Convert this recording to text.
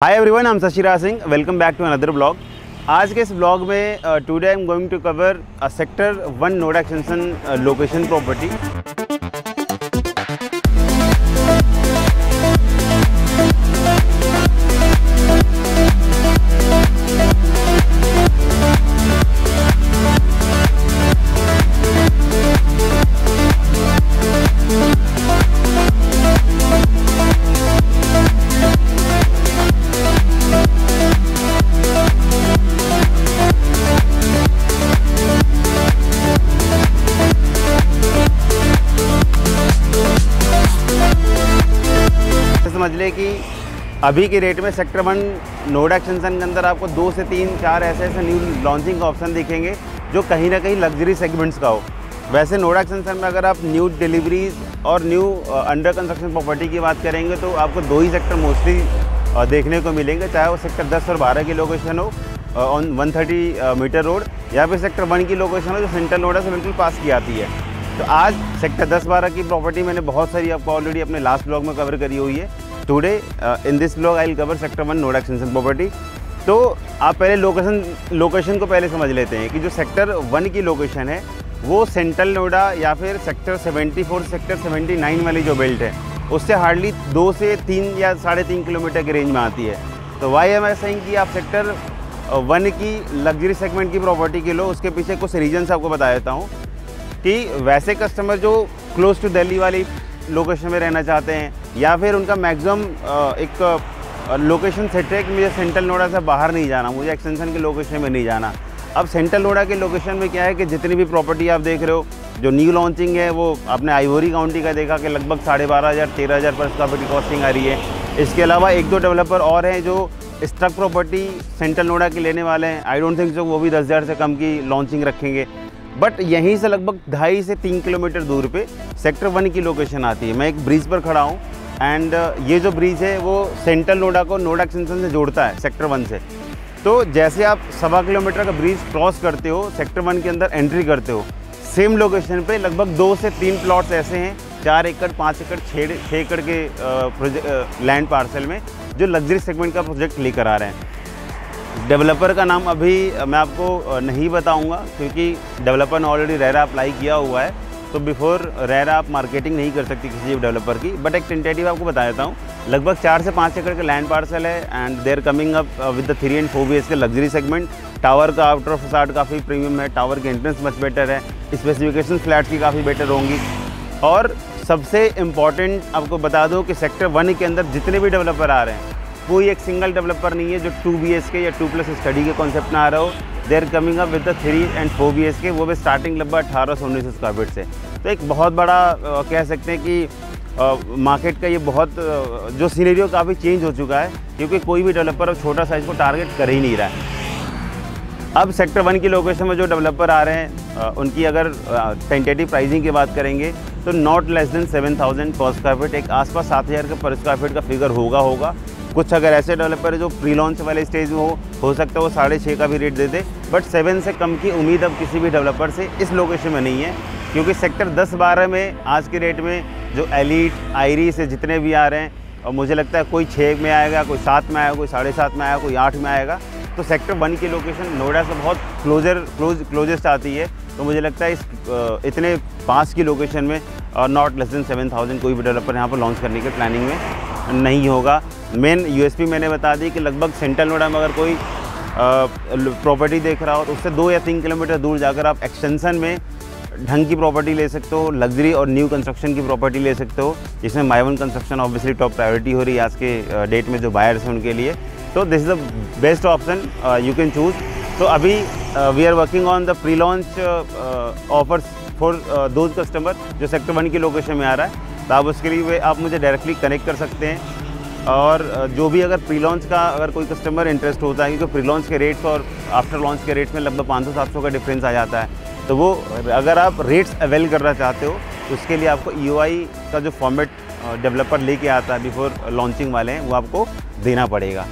Hi everyone, I am Shashiraj Singh. Welcome back to another blog. आज के इस ब्लॉग में today I am going to cover sector 1 Noida extension location property. समझ ले कि अभी के रेट में सेक्टर 1 नोएडा एक्सटेंशन के अंदर आपको 2 से 3-4 ऐसे न्यू लॉन्चिंग का ऑप्शन दिखेंगे जो कहीं ना कहीं लग्जरी सेगमेंट्स का हो। वैसे नोएडा एक्सटेंशन में अगर आप न्यू डिलीवरीज और न्यू अंडर कंस्ट्रक्शन प्रॉपर्टी की बात करेंगे तो आपको 2 ही सेक्टर मोस्टली देखने को मिलेंगे, चाहे वो सेक्टर 10 और 12 की लोकेशन हो ऑन 130 मीटर रोड, या फिर सेक्टर 1 की लोकेशन हो जो सेंट्रल नोएडा से बिल्कुल पास की आती है। तो आज सेक्टर 10-12 की प्रॉपर्टी मैंने बहुत सारी आपको ऑलरेडी अपने लास्ट ब्लॉग में कवर करी हुई है। Today in this blog I will cover sector 1 Noida extension property. तो आप पहले लोकेशन को पहले समझ लेते हैं कि जो सेक्टर 1 की लोकेशन है वो सेंट्रल नोएडा या फिर सेक्टर 74 सेक्टर 79 वाली जो बेल्ट है उससे हार्डली 2 से 3 या 3.5 किलोमीटर के रेंज में आती है। तो वाई एम आई सेइंग कि आप सेक्टर 1 की लग्जरी सेगमेंट की प्रॉपर्टी के लो, उसके पीछे कुछ रीजन्स आपको बता देता हूँ कि वैसे कस्टमर जो क्लोज टू दिल्ली वाली लोकेशन में रहना चाहते हैं या फिर उनका मैक्सिमम एक लोकेशन सेट है कि मुझे सेंट्रल नोएडा से बाहर नहीं जाना, मुझे एक्सटेंशन की लोकेशन में नहीं जाना। अब सेंट्रल नोएडा के लोकेशन में क्या है कि जितनी भी प्रॉपर्टी आप देख रहे हो जो न्यू लॉन्चिंग है वो आपने आइवरी काउंटी का देखा कि लगभग 12,500-13,000 पर स्क्वायर फीट की कॉस्टिंग आ रही है। इसके अलावा 1-2 डेवलपर और हैं जो स्ट्रक प्रॉपर्टी सेंट्रल नोएडा की लेने वाले हैं। आई डोंट थिंक सो वो भी 10,000 से कम की लॉन्चिंग रखेंगे। बट यहीं से लगभग 2.5 से 3 किलोमीटर दूर पे सेक्टर 1 की लोकेशन आती है। मैं एक ब्रिज पर खड़ा हूँ एंड ये जो ब्रिज है वो सेंट्रल नोएडा को नोएडा एक्सटेंशन से जोड़ता है सेक्टर 1 से। तो जैसे आप 1.25 किलोमीटर का ब्रिज क्रॉस करते हो, सेक्टर 1 के अंदर एंट्री करते हो, सेम लोकेशन पे लगभग 2 से 3 प्लॉट्स ऐसे हैं 4 एकड़ 5 एकड़ 6 एकड़ के लैंड पार्सल में जो लग्जरी सेगमेंट का प्रोजेक्ट लेकर आ रहे हैं। डेवलपर का नाम अभी मैं आपको नहीं बताऊंगा क्योंकि डेवलपर ने ऑलरेडी रेरा अप्लाई किया हुआ है, तो बिफोर रेरा आप मार्केटिंग नहीं कर सकती किसी भी डेवलपर की। बट एक टेंटेटिव आपको बता देता हूँ, लगभग 4 से 5 एकड़ का लैंड पार्सल है and they are coming up with the 3 and 4 BHK luxury segment. Tower का आउटर फसाड काफ़ी प्रीमियम है, टावर की एंट्रेंस मच बेटर है, स्पेसिफिकेशन फ्लैट की काफ़ी बेटर होंगी। और सबसे इम्पॉर्टेंट आपको बता दूँ कि सेक्टर 1 के अंदर जितने भी डेवलपर आ रहे हैं कोई एक सिंगल डेवलपर नहीं है जो 2 BHK या 2+ स्टडी के कॉन्सेप्ट में आ रहा हो। They are coming up with the 3 and 4 BHK, वो भी स्टार्टिंग लगभग 1800-1900 स्क्वायर फीट से। तो एक बहुत बड़ा कह सकते हैं कि मार्केट का ये बहुत जो सिनेरियो काफ़ी चेंज हो चुका है क्योंकि कोई भी डेवलपर अब छोटा साइज़ को टारगेट कर ही नहीं रहा है। अब सेक्टर 1 की लोकेशन में जो डेवलपर आ रहे हैं उनकी अगर टेंटेटिव प्राइसिंग की बात करेंगे तो नॉट लेस देन 7,000 पर स्क्वायर फीट, एक आसपास 7,000 का पर स्क्वायर फीट का फिगर होगा। कुछ अगर ऐसे डेवलपर है जो प्री लॉन्च वाले स्टेज में हो सकता है वो 6.5 का भी रेट दे दे, बट 7 से कम की उम्मीद अब किसी भी डेवलपर से इस लोकेशन में नहीं है क्योंकि सेक्टर 10-12 में आज के रेट में जो एलीट आयरी से जितने भी आ रहे हैं, और मुझे लगता है कोई 6 में आएगा, कोई 7 में आएगा, कोई 7.5 में आएगा, कोई 8 में आएगा। तो सेक्टर 1 की लोकेशन नोएडा से बहुत क्लोजेस्ट आती है। तो मुझे लगता है इस इतने पास की लोकेशन में नॉट लेस देन 7,000 कोई भी डेवलपर यहाँ पर लॉन्च करने के प्लानिंग में नहीं होगा। मेन यूएसपी मैंने बता दी कि लगभग सेंट्रल नोएडा में अगर कोई प्रॉपर्टी देख रहा हो तो उससे 2 या 3 किलोमीटर दूर जाकर आप एक्सटेंशन में ढंग की प्रॉपर्टी ले सकते हो, लग्जरी और न्यू कंस्ट्रक्शन की प्रॉपर्टी ले सकते हो, जिसमें माइवन कंस्ट्रक्शन ऑब्वियसली टॉप प्रायोरिटी हो रही है आज के डेट में जो बायर्स हैं उनके लिए। तो this is the best option you can choose. तो अभी we are working on the pre launch offers for those customer जो सेक्टर 1 की लोकेशन में आ रहा है। तो आप उसके लिए आप मुझे डायरेक्टली कनेक्ट कर सकते हैं। और जो भी अगर प्री लॉन्च का अगर कोई कस्टमर इंटरेस्ट होता है क्योंकि प्री लॉन्च के रेट्स और आफ्टर लॉन्च के रेट्स में लगभग 500-700 का डिफरेंस आ जाता है, तो वो अगर आप रेट्स अवेल करना चाहते हो तो उसके लिए आपको EOI का जो फॉर्मेट डेवलपर लेके आता है बिफोर लॉन्चिंग वाले हैं वो आपको देना पड़ेगा।